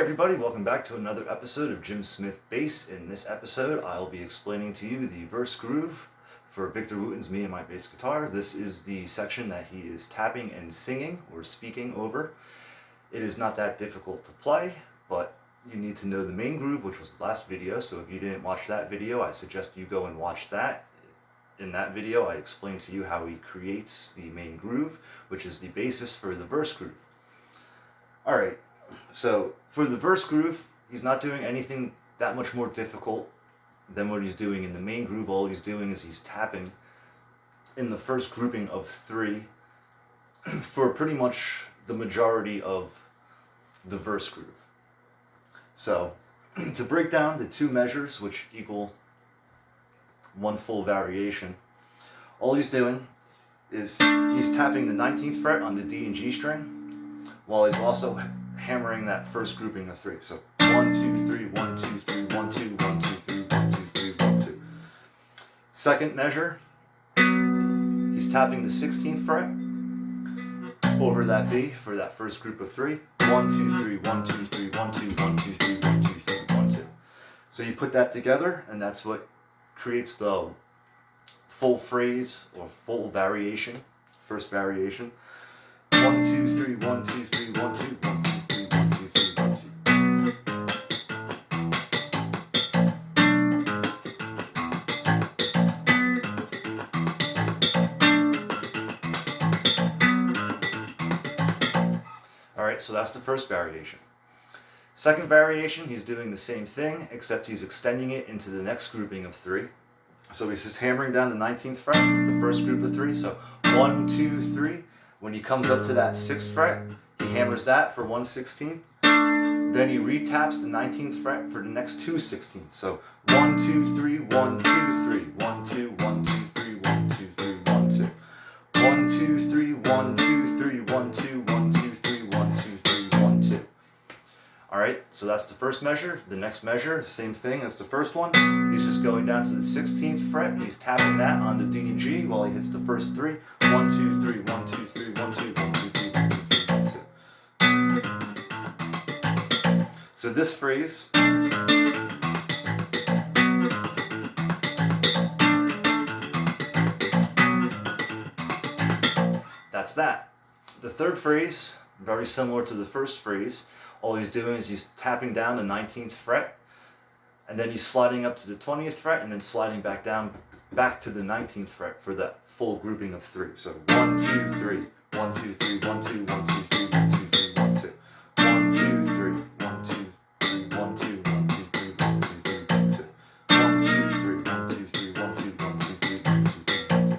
everybody, welcome back to another episode of Jimsmithbass. In this episode, I'll be explaining to you the verse groove for Victor Wootens, Me and My Bass Guitar. This is the section that he is tapping and singing or speaking over. It is not that difficult to play, but you need to know the main groove, which was the last video. So if you didn't watch that video, I suggest you go and watch that. In that video, I explained to you how he creates the main groove, which is the basis for the verse groove. Alright, so for the verse groove, he's not doing anything that much more difficult than what he's doing in the main groove. All he's doing is he's tapping in the first grouping of 3 for pretty much the majority of the verse groove. So, to break down the 2 measures, which equal 1 full variation, all he's doing is he's tapping the 19th fret on the D and G string, while he's also hammering that first grouping of 3. So 1, 2, 3, 1, 2, 3, 1, 2, 1, 2, 3, 1, 2, 3, 1, 2. Second measure, he's tapping the 16th fret over that B for that first group of 3. 1, 2, 3, 1, 2, 3, 1, 2, 1, 2, 3, 1, 2, 3, 1, 2. So you put that together, and that's what creates the full phrase or full variation, first variation. 1, 2, 3, 1, 2, 3, 1, 2, 1, 2, 3, 1, 2, 3, 1, 2. Alright, so that's the first variation. Second variation, he's doing the same thing, except he's extending it into the next grouping of 3. So he's just hammering down the 19th fret with the first group of 3. So 1, 2, 3. When he comes up to that 6th fret, he hammers that for 1/16. Then he retaps the 19th fret for the next 2 16ths. So 1, 2, 3, 1, 2, 3, 1, 2, 1, 2, 3, 1, 2, 3, 1, 2. 1, 2, 3, 1, 2, 3, 1, 2, 1, 2, 3, 1, 2, 3, 1, 2. Alright, so that's the first measure. The next measure, same thing as the first one. He's just going down to the 16th fret. He's tapping that on the D and G while he hits the first 3. 1, 2, 3, 1, 2, 3, 1, 2, 1, 2, 3, 1, 2, 3, 1, 2. So this phrase that's that. The third phrase, very similar to the first phrase. All he's doing is he's tapping down the 19th fret, and then he's sliding up to the 20th fret, and then sliding back down, back to the 19th fret for that full grouping of 3. So 1, 2, 3, 1, 2, 3, 1, 2, 1, 2, 3, 1, 2, 3, 1, 2. 1, 2, 3, 1, 2, 3, 1, 2, 1, 2, 3, 1, 2, 3, 1, 2. 1, 2, 3, 1, 2, 3, 1, 2, 1, 2, 3, 1, 2, 3, 1, 2.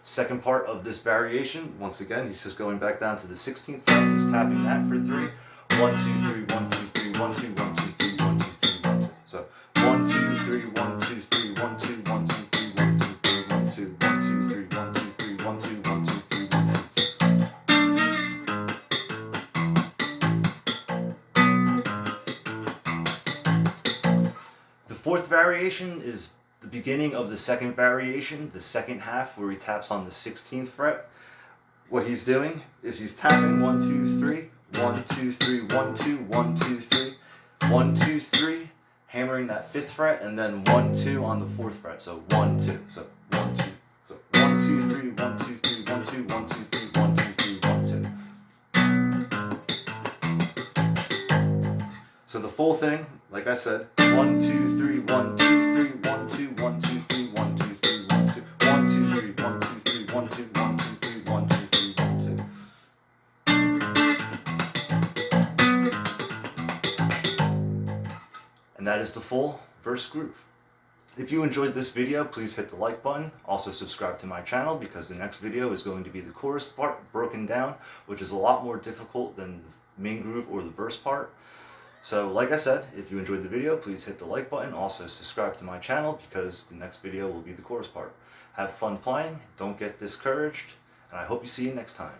Second part of this variation, once again, he's just going back down to the 16th fret. He's tapping that for 3. 1, 2, 3, 1, 2, 3, 1, 2, 1, 2, 3, 1, 2, 3, 1, 2. So 1, 2, 3, 1, 2, 3, 1, 2, 1, 2, 3, 1, 2, 3, 1, 2, 1, 2, 3, 1, 2, 3, 1, 2, 1, 2, 3, 1, 2. The fourth variation is the beginning of the second variation, the second half where he taps on the 16th fret. What he's doing is he's tapping 1, 2, 3. 1, 2, 3, 1, 2, 1, 2, 3, 1, 2, 3, hammering that 5th fret, and then 1, 2 on the 4th fret. So 1, 2. So 1, 2. So 1, 2, 3, 1, 2, 3, 1, 2, 1, 2, 3, 1, 2, 3, 1, 2. So the full thing, like I said, 1, 2, 3, 1, 2, 3, 1, 2, 1, 2, 3, 1, 2, 3, 1, 2, 1, 2, 3, 1, 2, 3, 1, 2, 1, 2, 3, 1, 2, 3, 1, 2. And that is the full verse groove. If you enjoyed this video, please hit the like button. Also subscribe to my channel, because the next video is going to be the chorus part broken down, which is a lot more difficult than the main groove or the verse part. So like I said, if you enjoyed the video, please hit the like button. Also subscribe to my channel, because the next video will be the chorus part. Have fun playing, don't get discouraged, and I hope you see you next time.